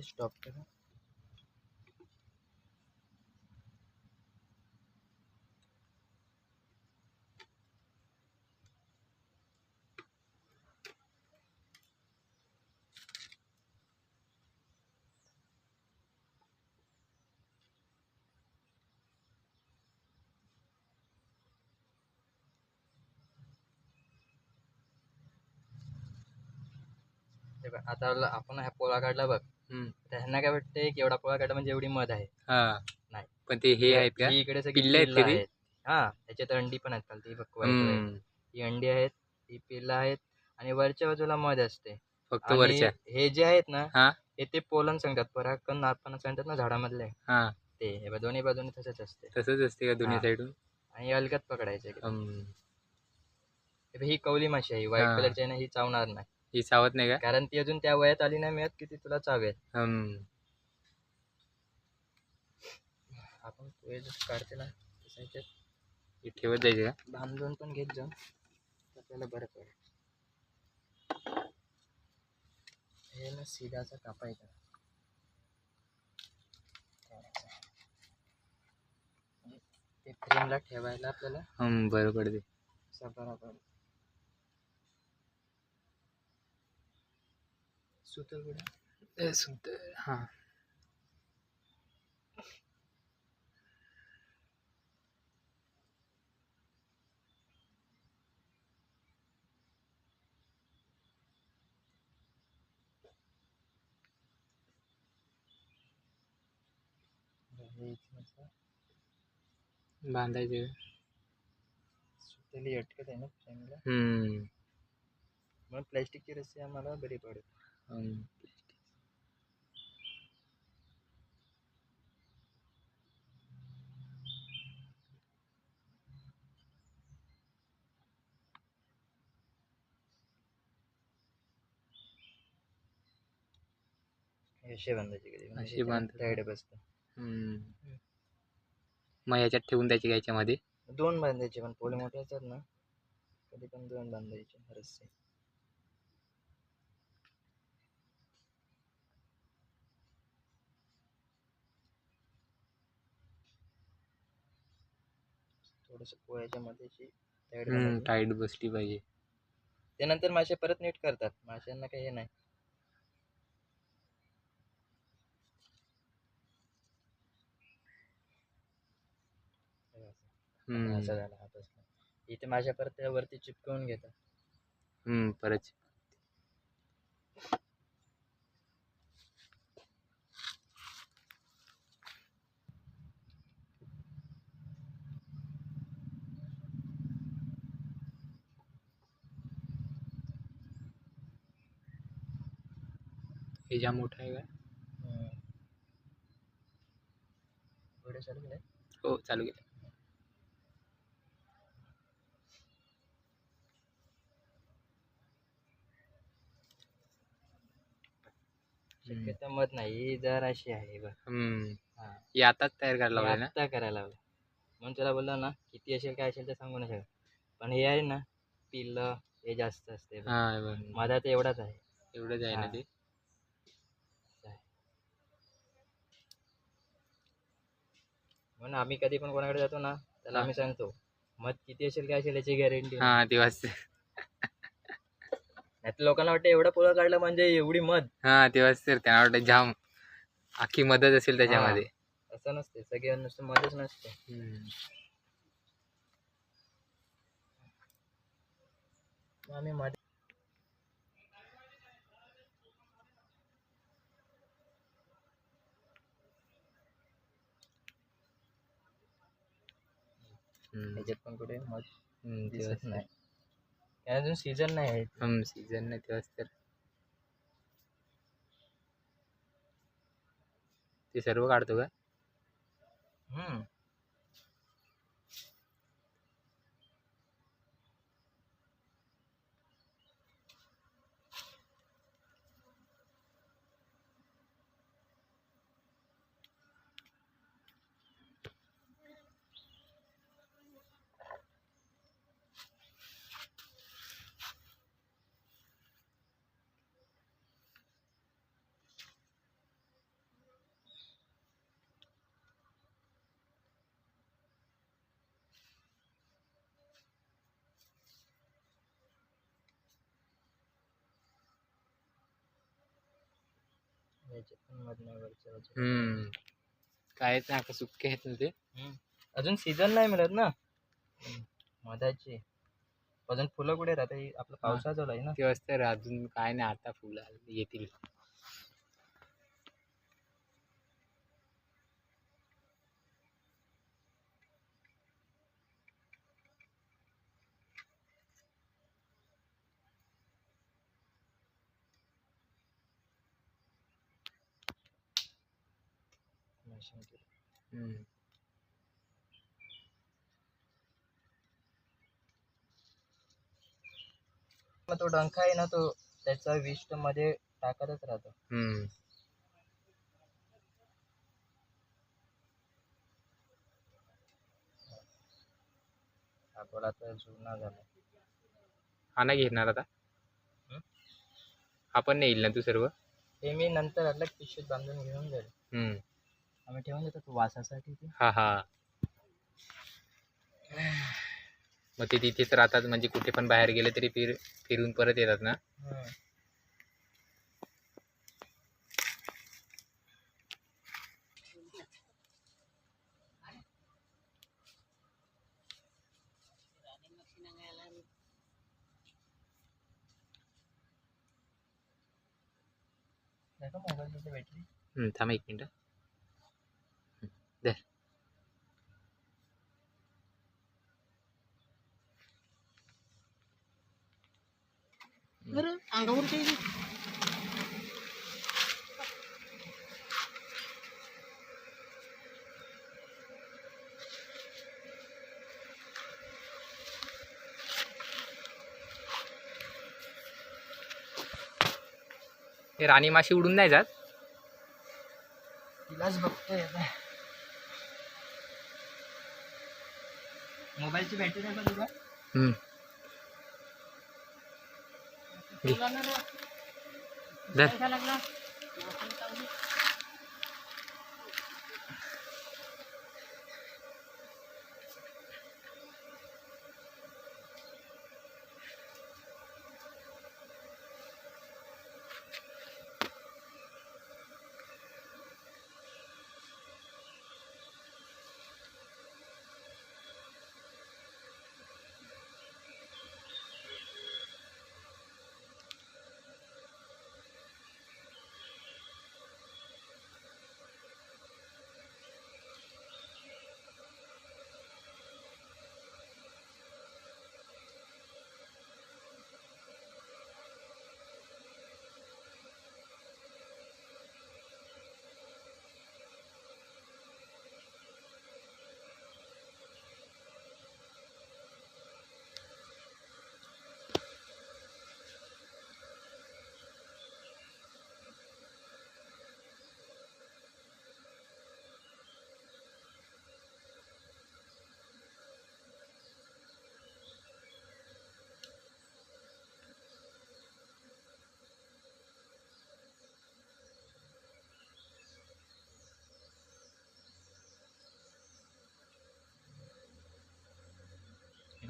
Stop करा. आता आपण हा पोळा काढला बघ. त्यांना काय वाटतंय की एवढा पोळा काढला म्हणजे एवढी मध आहे. नाही, पण ते हे आहेत का? ही इकडे सगळी पिल्लं आहेत पिल्लं का ती? आहेत. हा, त्याच्यात अंडी पण आहेत खाली बघ. वाईट ही अंडी आहेत, ही पिल्लं आहेत आणि वरच्या बाजूला मध असते. फक्त आणि वरच्या. हे जे आहेत ना, हा हे ते पोलन सांगतात, परागकण आपण सांगतात ना झाडामधले. हा ते हे बघ, दोन्ही बाजूने तसंच असते. तसंच असते का दोन्ही हा. साईडून? आणि अलगद पकडायचे. हम्म. हे बघ, ही कवली माशी आहे, व्हाईट हा. कलरची आहे ना, ही चावणार नाही. ही सावत नाही का? कारण ती अजून त्या वयात आली नाही मिळत की ती तुला चावेल. आपण काढते ना हे ठेवत जायचे का? बांधून पण घेत जाऊ, आपल्याला बरं पडेल. हे ना सीधाचा कापायचा. ते फ्रेमला ठेवायला आपल्याला बरं पडते. बरोबर. सुतर कुठे? सुतर. हा, बांधायचे. सुतली अटकत आहे ना फ्रेमला. मग प्लॅस्टिकची रस्सी आम्हाला बरी पडेल. अशी बांधायची कधी अशी बांधतात. टाईट बसतं. मग याच्यात ठेवून द्यायची का याच्यामध्ये? 2 बांधायचे, पण पोळे मोठे असतात ना, कधी पण 2 बांधायचे रस्से. थोडस पोळ्याच्या मध्येची टाईट बसली पाहिजे. ते नंतर मासे परत नीट करतात, माशांना काही हे नाही. असं झालं हा बसला. इथे माझ्या परत त्या वरती चिपकवून घेतात. परत हे ज्या मोठा आहे का? पुढे चालू केलं. हो, चालू केलं. शक्यता मत नाही, जर अशी आहे बघ. हे आताच तयार करायला लावलंय ना? आता करायला लावलं म्हणून त्याला बोललो ना, किती असेल काय असेल ते सांगू नाही शकत. पण हे आहे ना, पिल्लं हे जास्त असते. माझा तर एवढाच आहे. एवढंच आहे ना ते. म्हणून आम्ही कधी पण कोणाकडे जातो ना, त्याला आम्ही सांगतो मत किती असेल काय असेल याची गॅरंटी. तेव्हाच लोकांना वाटतं एवढा पोळा काढला म्हणजे एवढी मध. तेव्हाच तर त्यांना वाटतं जाम आखी मदत असेल त्याच्यामध्ये. असं नसते, सगळे नुसतं मधच नसते. आम्ही मध्ये त्याच्यात पण कुठे मध दिसत नाही, अजून सीझन नाही आहे. सीझन नाही तेव्हाच तर. ते सर्व काढतो का? याच्यात पण मधनं वरच्या याच्यात. काय ते आता सुके आहेत ना ते. अजून सीझन नाही मिळत ना मधाची. अजून फुलं कुठे राहतात, आपलं पावसा चालू आहे ना. ते असतं अजून काय नाही, आता फुलं येतील. मग तो डंका आहे ना, तो त्याचा विष मध्ये टाकतच राहतो. आपला तर जुना झाला. हा नाही घेणार आता. आपण नाही येईल ना तू सर्व. ते मी नंतर अलग पिशवीत बांधून घेऊन जाईल. आम्ही ठेवून देतो तू वासासाठी ते. हा मग ते तिथेच राहतात, म्हणजे कुठे पण बाहेर गेले तरी फिरून परत येतात ना. मोबाईलची बॅटरी. थांब एक मिनिट. दे. हे राणी माशी उडून नाही जात. तिलाच बघतोय आता. मोबाईलची बॅटरी आहे का तुझा?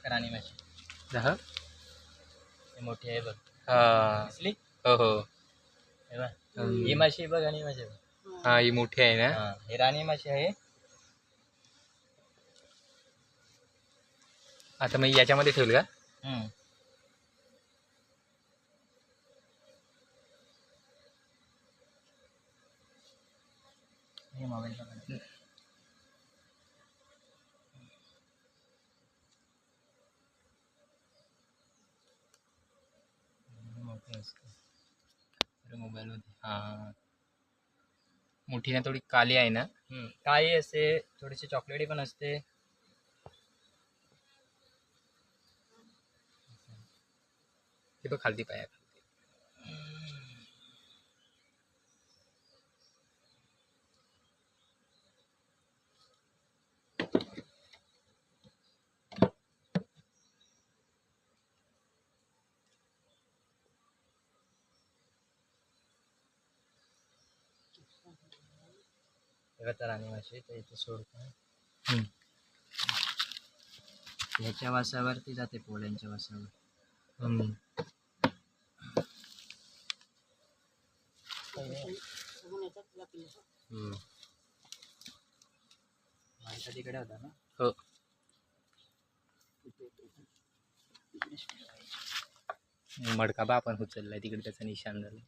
राणी माशी मोठी आहे बघ. दिसली? हो. ही माशी बघ आणि माझी बघ. ही मोठी आहे ना. ही राणी माशी आहे. आता मग याच्यामध्ये ठेवलं का? हे मोबाईल मोबाईल मध्ये मोठी ना, थोडी काली आहे ना. काळी असते, थोडीशी चॉकलेटी पण असते. ते बघ खालती पाया. तर राणी माशी तर इथे सोडतो. ह्याच्या वासावरती जाते, पोळ्यांच्या वासावर. माझ्या तिकडे होता ना. हो. मडका बा आपण उचललाय तिकडे, त्याचा निशाण झाला.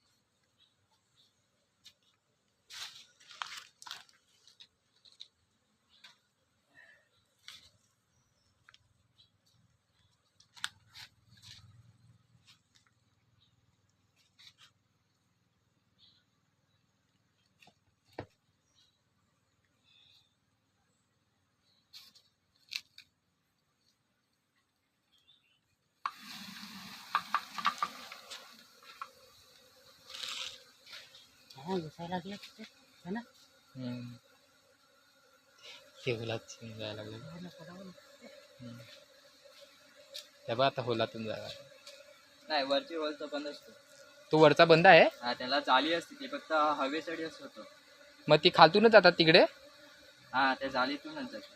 केवलाच जायला लागलं. त्या बा आता होलातून जायला. नाही, वरची होल तो बंद असतो. तो वरचा बंद आहे. हा, त्याला जाली असते, ती फक्त हवेसाठी असतो. मग ती खालतूनच जातात तिकडे. हा, त्या जालीतूनच जाते.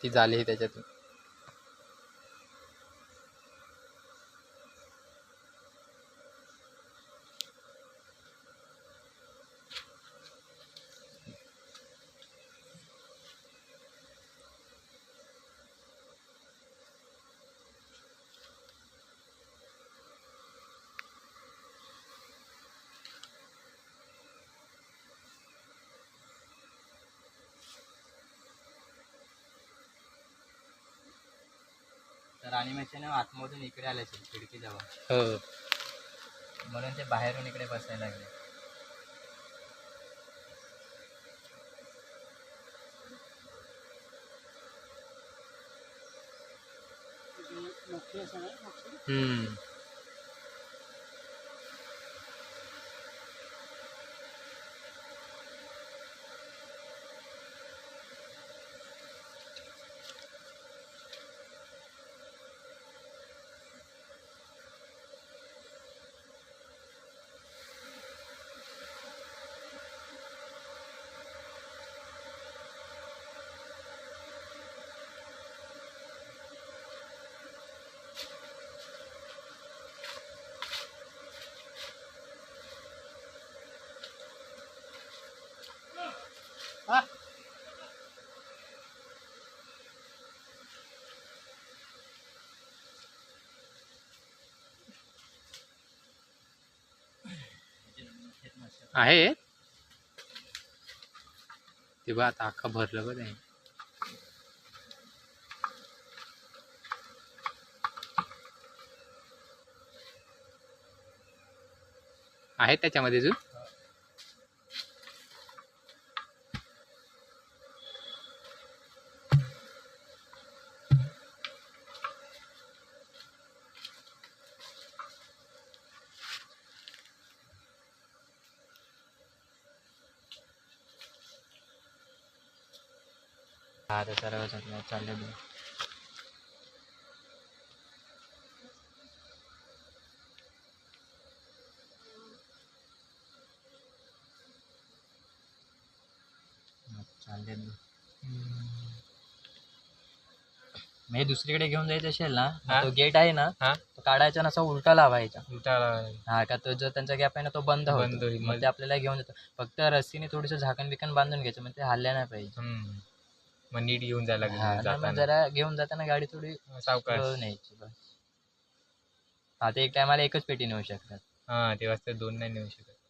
ती जाली त्याच्यातून. तर आणि आतमधून इकडे आले असेल खिडकी जवळ. हो. म्हणून ते बाहेरून इकडे बसायला लागले. आहे ते बा आता अख्खा भरलं बघ. आहे त्याच्यामध्ये अजून. हा, तर सर्व चालले. चालले. मी दुसरीकडे घेऊन जायचं असेल ना, तो गेट आहे ना, तो काढायचा नसा उलटा लावायचा. हा, का तो जो त्यांचा गॅप आहे ना, तो बंद होईल. मग ते आपल्याला घेऊन येतो. फक्त रस्सीने थोडंसं झाकण बिकन बांधून घ्यायचं, म्हणजे ते हल्ल्या नाही पाहिजे. मग नीट घेऊन जायला लागेल. जरा घेऊन जाताना गाडी थोडी सावकाश न्यायची बस. हा, ते एक टायमाला एकच पेटी नेऊ शकतात. हा, तेव्हा 2 नाही नेऊ शकत.